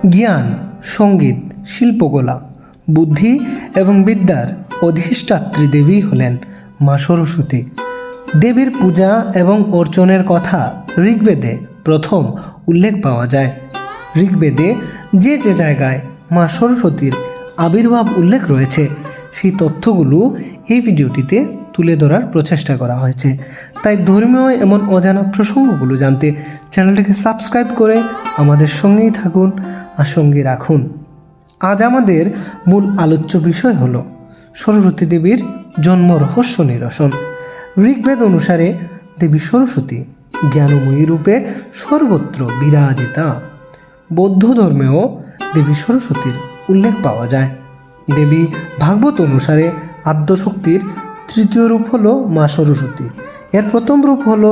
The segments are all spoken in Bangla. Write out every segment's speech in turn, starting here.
জ্ঞান, সঙ্গীত, শিল্পকলা, বুদ্ধি এবং বিদ্যার অধিষ্ঠাত্রী দেবী হলেন মা সরস্বতী। দেবীর পূজা এবং অর্চনের কথা ঋগ্বেদে প্রথম উল্লেখ পাওয়া যায়। ঋগ্বেদে যে যে জায়গায় মা সরস্বতীর আবির্ভাব উল্লেখ রয়েছে সেই তথ্যগুলো এই ভিডিওটিতে তুলে ধরার প্রচেষ্টা করা হয়েছে। তাই ধর্মীয় এমন অজানা প্রসঙ্গগুলো জানতে চ্যানেলটিকে সাবস্ক্রাইব করে আমাদের সঙ্গেই থাকুন আর সঙ্গে রাখুন। আজ আমাদের মূল আলোচ্য বিষয় হলো সরস্বতী দেবীর জন্ম রহস্য নিরসন। ঋগ্বেদ অনুসারে দেবী সরস্বতী জ্ঞানময়ী রূপে সর্বত্র বিরাজিতা। বৌদ্ধ ধর্মেও দেবী সরস্বতীর উল্লেখ পাওয়া যায়। দেবী ভাগবত অনুসারে আদ্যশক্তির তৃতীয় রূপ হলো মা সরস্বতী। এর প্রথম রূপ হলো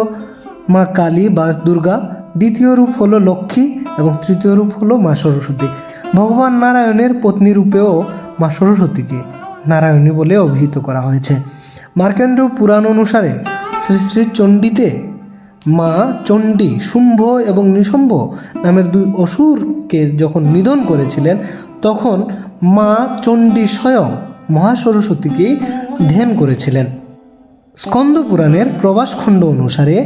মা কালী বা দুর্গা, দ্বিতীয় রূপ হলো লক্ষ্মী এবং তৃতীয় রূপ হলো মা সরস্বতী। ভগবান নারায়ণের পত্নী রূপেও মা সরস্বতীকে নারায়ণী বলে অভিহিত করা হয়েছে। মার্কণ্ড পুরাণ অনুসারে শ্রী শ্রী চণ্ডীতে মা চণ্ডী শুম্ভ এবং নিশম্ভ নামের দুই অসুরকে যখন নিধন করেছিলেন তখন মা চণ্ডী স্বয়ং মহাসরস্বতীকেই ধ্যান করেছিলেন। স্কন্দ পুরাণের প্রবাসখণ্ড অনুসারে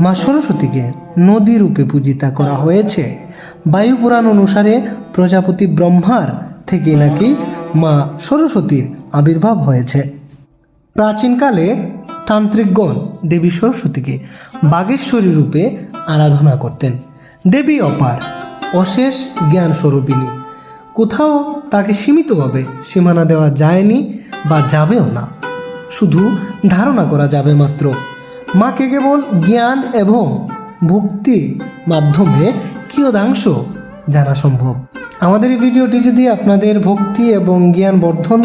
মা সরস্বতীকে নদী রূপে পূজিতা করা হয়েছে। বায়ু পুরাণ অনুসারে প্রজাপতি ব্রহ্মার থেকে নাকি মা সরস্বতীর আবির্ভাব হয়েছে। প্রাচীনকালে তান্ত্রিকগণ দেবী সরস্বতীকে বাগেশ্বরী রূপে আরাধনা করতেন। দেবী অপার, অশেষ জ্ঞান স্বরূপিণী। কোথাও তাকে সীমিতভাবে সীমানা দেওয়া যায়নি বা যাবেও না, শুধু ধারণা করা যাবে মাত্র। মাকে কেবল জ্ঞান এবং ভক্তির মাধ্যমে কিয়দাংশ জানা সম্ভব। আমাদের এই ভিডিওটি যদি আপনাদের ভক্তি এবং জ্ঞান বর্ধন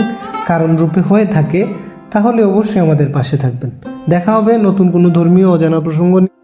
কারণরূপে হয়ে থাকে তাহলে অবশ্যই আমাদের পাশে থাকবেন। দেখা হবে নতুন কোনো ধর্মীয় অজানা প্রসঙ্গ নিয়ে।